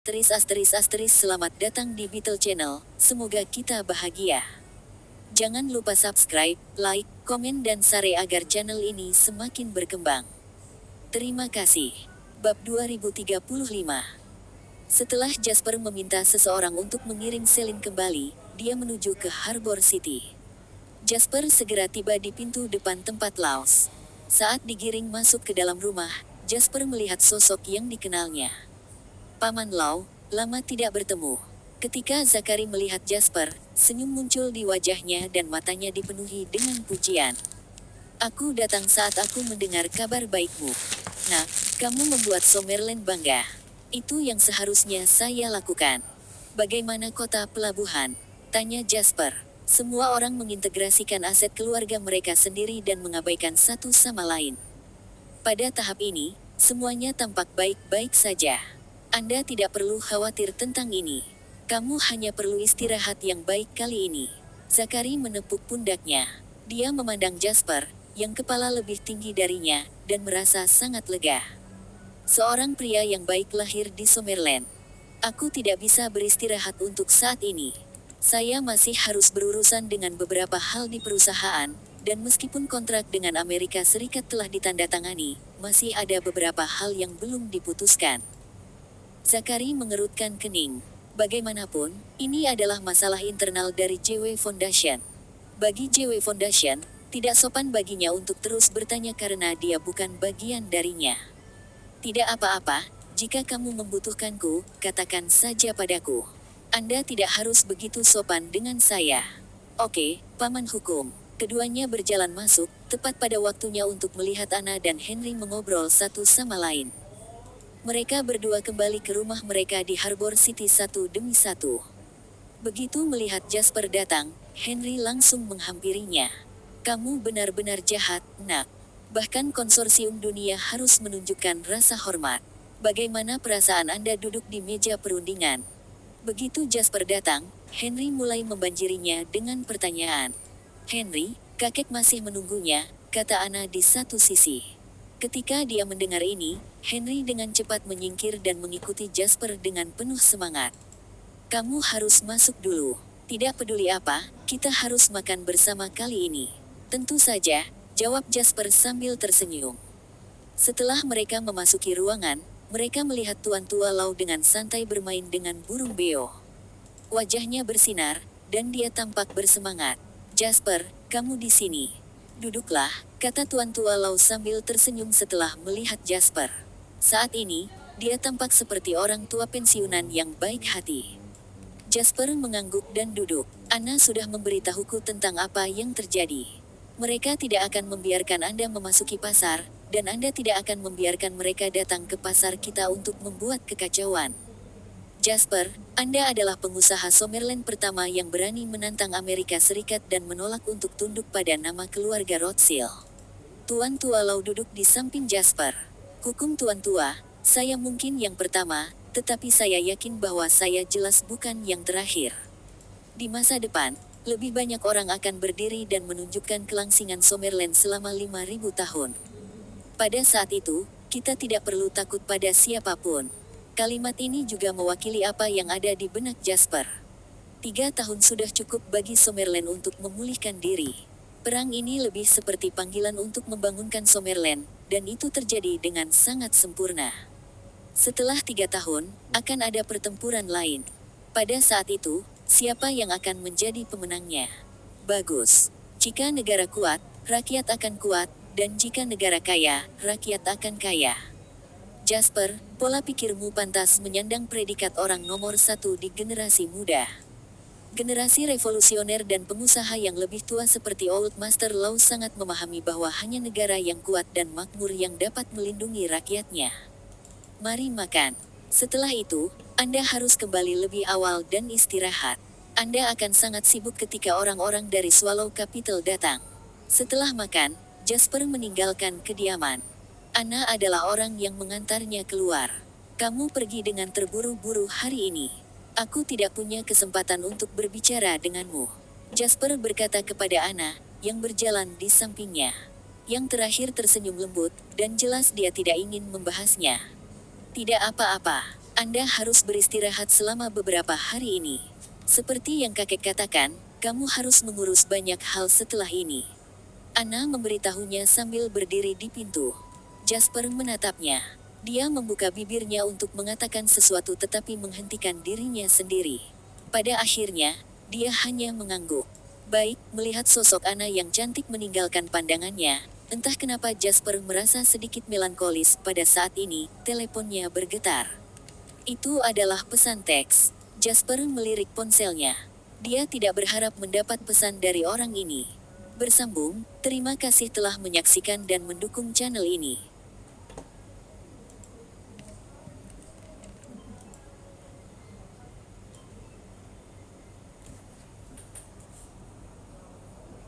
Selamat datang di Beetle Channel, semoga kita bahagia. Jangan lupa subscribe, like, komen dan share agar channel ini semakin berkembang. Terima kasih. Bab 2035. Setelah Jasper meminta seseorang untuk mengiring Celine kembali, dia menuju ke Harbor City. Jasper segera tiba di pintu depan tempat Laos. Saat digiring masuk ke dalam rumah, Jasper melihat sosok yang dikenalnya. Paman Lau, lama tidak bertemu. Ketika Zakari melihat Jasper, senyum muncul di wajahnya dan matanya dipenuhi dengan pujian. Aku datang saat aku mendengar kabar baikmu. Nah, kamu membuat Summerland bangga. Itu yang seharusnya saya lakukan. Bagaimana kota pelabuhan? Tanya Jasper. Semua orang mengintegrasikan aset keluarga mereka sendiri dan mengabaikan satu sama lain. Pada tahap ini, semuanya tampak baik-baik saja. Anda tidak perlu khawatir tentang ini. Kamu hanya perlu istirahat yang baik kali ini. Zakari menepuk pundaknya. Dia memandang Jasper, yang kepala lebih tinggi darinya, dan merasa sangat lega. Seorang pria yang baik lahir di Summerland. Aku tidak bisa beristirahat untuk saat ini. Saya masih harus berurusan dengan beberapa hal di perusahaan, dan meskipun kontrak dengan Amerika Serikat telah ditandatangani, masih ada beberapa hal yang belum diputuskan. Zakari mengerutkan kening. Bagaimanapun, ini adalah masalah internal dari JW Foundation. Bagi JW Foundation, tidak sopan baginya untuk terus bertanya karena dia bukan bagian darinya. Tidak apa-apa, jika kamu membutuhkanku, katakan saja padaku. Anda tidak harus begitu sopan dengan saya. Oke, Paman Hukum. Keduanya berjalan masuk, tepat pada waktunya untuk melihat Anna dan Henry mengobrol satu sama lain. Mereka berdua kembali ke rumah mereka di Harbor City satu demi satu. Begitu melihat Jasper datang, Henry langsung menghampirinya. Kamu benar-benar jahat, Nak. Bahkan konsorsium dunia harus menunjukkan rasa hormat. Bagaimana perasaan Anda duduk di meja perundingan? Begitu Jasper datang, Henry mulai membanjirinya dengan pertanyaan. Henry, kakek masih menunggunya, kata Anna di satu sisi. Ketika dia mendengar ini, Henry dengan cepat menyingkir dan mengikuti Jasper dengan penuh semangat. Kamu harus masuk dulu. Tidak peduli apa, kita harus makan bersama kali ini. Tentu saja, jawab Jasper sambil tersenyum. Setelah mereka memasuki ruangan, mereka melihat Tuan Tua Lau dengan santai bermain dengan burung beo. Wajahnya bersinar, dan dia tampak bersemangat. Jasper, kamu di sini. Duduklah, kata Tuan Tua Lau sambil tersenyum setelah melihat Jasper. Saat ini, dia tampak seperti orang tua pensiunan yang baik hati. Jasper mengangguk dan duduk. Anna sudah memberitahuku tentang apa yang terjadi. Mereka tidak akan membiarkan Anda memasuki pasar, dan Anda tidak akan membiarkan mereka datang ke pasar kita untuk membuat kekacauan. Jasper, Anda adalah pengusaha Summerland pertama yang berani menantang Amerika Serikat dan menolak untuk tunduk pada nama keluarga Rothschild. Tuan Tua Lau duduk di samping Jasper. Hukum Tuan Tua, saya mungkin yang pertama, tetapi saya yakin bahwa saya jelas bukan yang terakhir. Di masa depan, lebih banyak orang akan berdiri dan menunjukkan kelangsingan Summerland selama 5.000 tahun. Pada saat itu, kita tidak perlu takut pada siapapun. Kalimat ini juga mewakili apa yang ada di benak Jasper. 3 tahun sudah cukup bagi Summerland untuk memulihkan diri. Perang ini lebih seperti panggilan untuk membangunkan Summerland, dan itu terjadi dengan sangat sempurna. Setelah 3 tahun, akan ada pertempuran lain. Pada saat itu, siapa yang akan menjadi pemenangnya? Bagus. Jika negara kuat, rakyat akan kuat, dan jika negara kaya, rakyat akan kaya. Jasper, pola pikirmu pantas menyandang predikat orang nomor 1 di generasi muda. Generasi revolusioner dan pengusaha yang lebih tua seperti Old Master Lau sangat memahami bahwa hanya negara yang kuat dan makmur yang dapat melindungi rakyatnya. Mari makan. Setelah itu, Anda harus kembali lebih awal dan istirahat. Anda akan sangat sibuk ketika orang-orang dari Swallow Capital datang. Setelah makan, Jasper meninggalkan kediaman. Anna adalah orang yang mengantarnya keluar. Kamu pergi dengan terburu-buru hari ini. Aku tidak punya kesempatan untuk berbicara denganmu. Jasper berkata kepada Anna, yang berjalan di sampingnya. Yang terakhir tersenyum lembut, dan jelas dia tidak ingin membahasnya. Tidak apa-apa. Anda harus beristirahat selama beberapa hari ini. Seperti yang kakek katakan, kamu harus mengurus banyak hal setelah ini. Anna memberitahunya sambil berdiri di pintu. Jasper menatapnya. Dia membuka bibirnya untuk mengatakan sesuatu tetapi menghentikan dirinya sendiri. Pada akhirnya, dia hanya mengangguk. Baik, melihat sosok Anna yang cantik meninggalkan pandangannya, entah kenapa Jasper merasa sedikit melankolis pada saat ini, teleponnya bergetar. Itu adalah pesan teks. Jasper melirik ponselnya. Dia tidak berharap mendapat pesan dari orang ini. Bersambung, terima kasih telah menyaksikan dan mendukung channel ini.